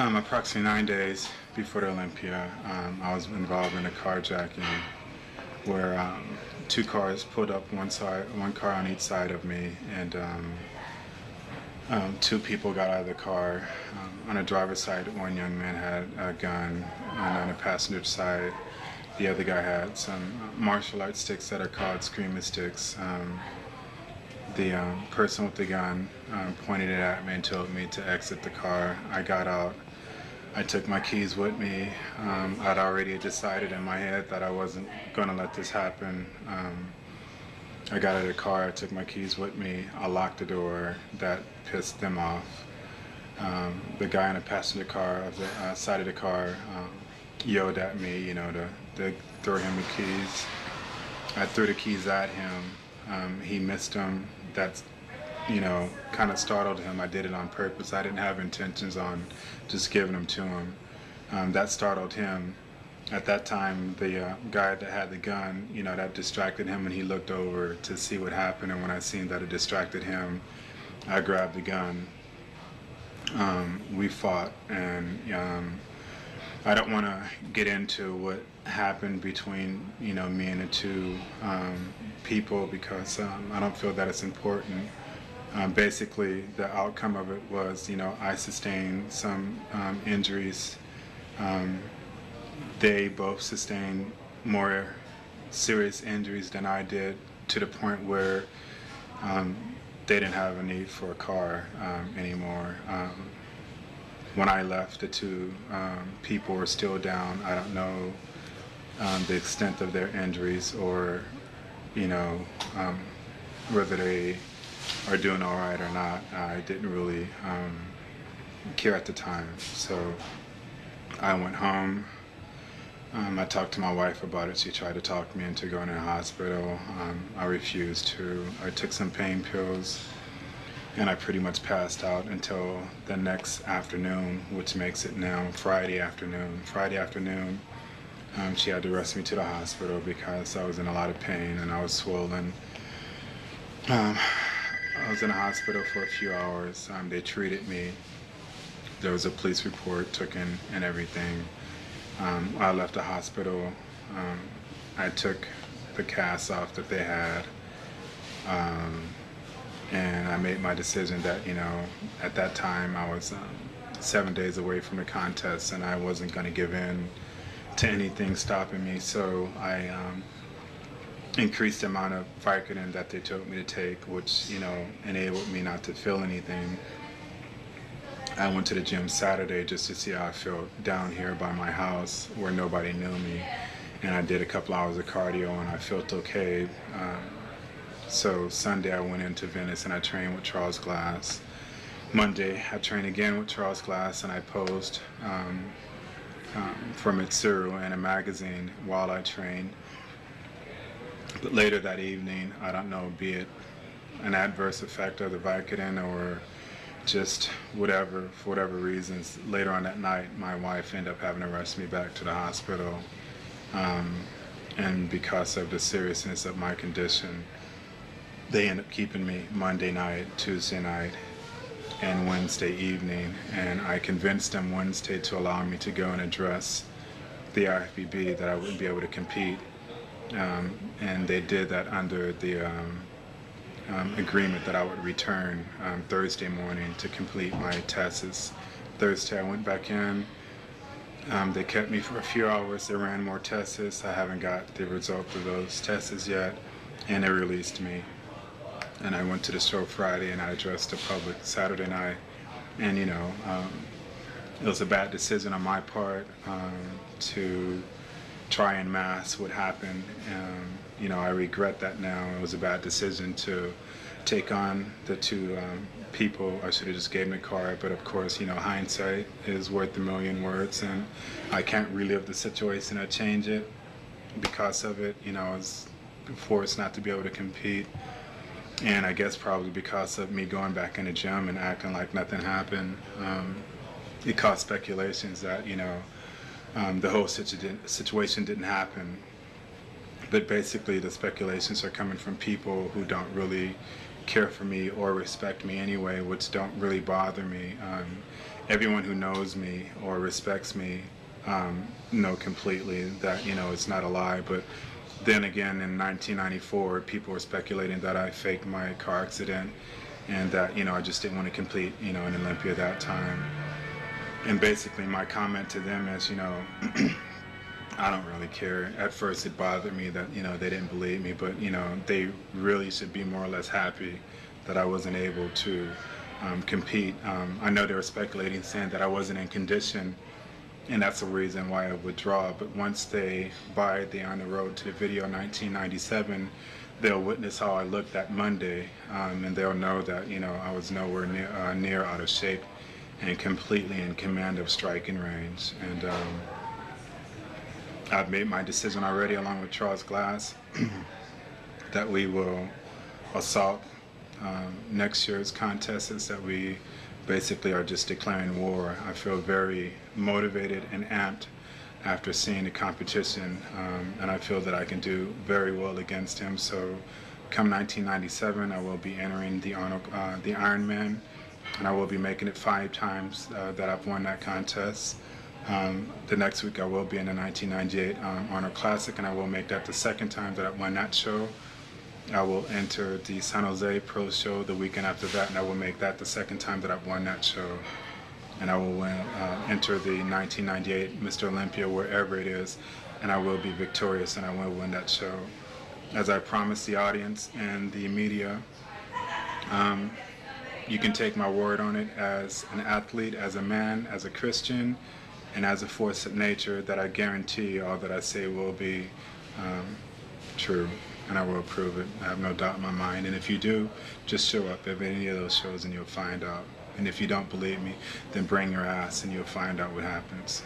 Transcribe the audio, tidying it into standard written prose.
Approximately 9 days before the Olympia, I was involved in a carjacking where two cars pulled up one car on each side of me, and two people got out of the car. On the driver's side, one young man had a gun, and on the passenger side, the other guy had some martial arts sticks that are called screamer sticks. The person with the gun pointed it at me and told me to exit the car. I got out. I took my keys with me. I'd already decided in my head that I wasn't going to let this happen. I got out of the car, I took my keys with me, I locked the door. That pissed them off. The guy in the passenger car, of the side of the car, yelled at me, you know, to throw him the keys. I threw the keys at him. He missed them. That's, you know, kind of startled him. I did it on purpose. I didn't have intentions on just giving them to him. That startled him. At that time, the guy that had the gun, you know, that distracted him, and he looked over to see what happened. And when I seen that it distracted him, I grabbed the gun. We fought, and I don't want to get into what happened between, you know, me and the two people, because I don't feel that it's important. Basically, the outcome of it was, you know, I sustained some injuries. They both sustained more serious injuries than I did, to the point where they didn't have a need for a car anymore. When I left, the two people were still down. I don't know the extent of their injuries, or, you know, whether they are doing all right or not. I didn't really care at the time. So I went home. I talked to my wife about it. She tried to talk me into going to the hospital. I refused to. I took some pain pills, and I pretty much passed out until the next afternoon, which makes it now Friday afternoon. Friday afternoon, she had to rush me to the hospital because I was in a lot of pain and I was swollen. I was in the hospital for a few hours. They treated me. There was a police report taken and everything. I left the hospital. I took the cast off that they had. And I made my decision that, you know, at that time I was 7 days away from the contest, and I wasn't going to give in to anything stopping me. So I increased the amount of Vicodin that they told me to take, which, you know, enabled me not to feel anything. I went to the gym Saturday just to see how I felt down here by my house where nobody knew me, and I did a couple hours of cardio and I felt okay. So Sunday I went into Venice and I trained with Charles Glass. Monday I trained again with Charles Glass, and I posed for Mitsuru in a magazine while I trained. But later that evening, I don't know, be it an adverse effect of the Vicodin or just whatever, for whatever reasons, later on that night my wife ended up having to rush me back to the hospital. And because of the seriousness of my condition, they ended up keeping me Monday night, Tuesday night, and Wednesday evening. And I convinced them Wednesday to allow me to go and address the IFBB, that I wouldn't be able to compete. And they did that under the agreement that I would return Thursday morning to complete my tests. Thursday I went back in. They kept me for a few hours. They ran more tests. I haven't got the result of those tests yet, and they released me. And I went to the show Friday, and I addressed the public Saturday night. And, you know, it was a bad decision on my part to try and mask what happened. You know, I regret that now. It was a bad decision to take on the two people. I should have just gave them the card, but of course, you know, hindsight is worth a million words, and I can't relive the situation or change it because of it. You know, I was forced not to be able to compete, and I guess probably because of me going back in the gym and acting like nothing happened. It caused speculations that, you know, the whole situation didn't happen. But basically the speculations are coming from people who don't really care for me or respect me anyway, which don't really bother me. Everyone who knows me or respects me know completely that, you know, it's not a lie. But then again, in 1994, people were speculating that I faked my car accident and that, you know, I just didn't want to complete, you know, an Olympia at that time. And basically my comment to them is, you know, I don't really care. At first it bothered me that, you know, they didn't believe me, but, you know, they really should be more or less happy that I wasn't able to compete. I know they were speculating, saying that I wasn't in condition, and that's the reason why I withdraw. But once they buy the On the Road to the Video 1997, they'll witness how I looked that Monday, and they'll know that, you know, I was nowhere near out of shape and completely in command of striking range. And I've made my decision already, along with Charles Glass, that we will assault next year's contest, is that we basically are just declaring war. I feel very motivated and amped after seeing the competition, and I feel that I can do very well against him. So come 1997, I will be entering the Ironman, and I will be making it 5 times that I've won that contest. The next week I will be in the 1998 Arnold Classic, and I will make that the 2nd time that I've won that show. I will enter the San Jose Pro Show the weekend after that, and I will make that the 2nd time that I've won that show. And I will enter the 1998 Mr. Olympia, wherever it is, and I will be victorious, and I will win that show. As I promised the audience and the media, you can take my word on it as an athlete, as a man, as a Christian, and as a force of nature, that I guarantee all that I say will be true. And I will prove it. I have no doubt in my mind. And if you do, just show up at any of those shows and you'll find out. And if you don't believe me, then bring your ass and you'll find out what happens.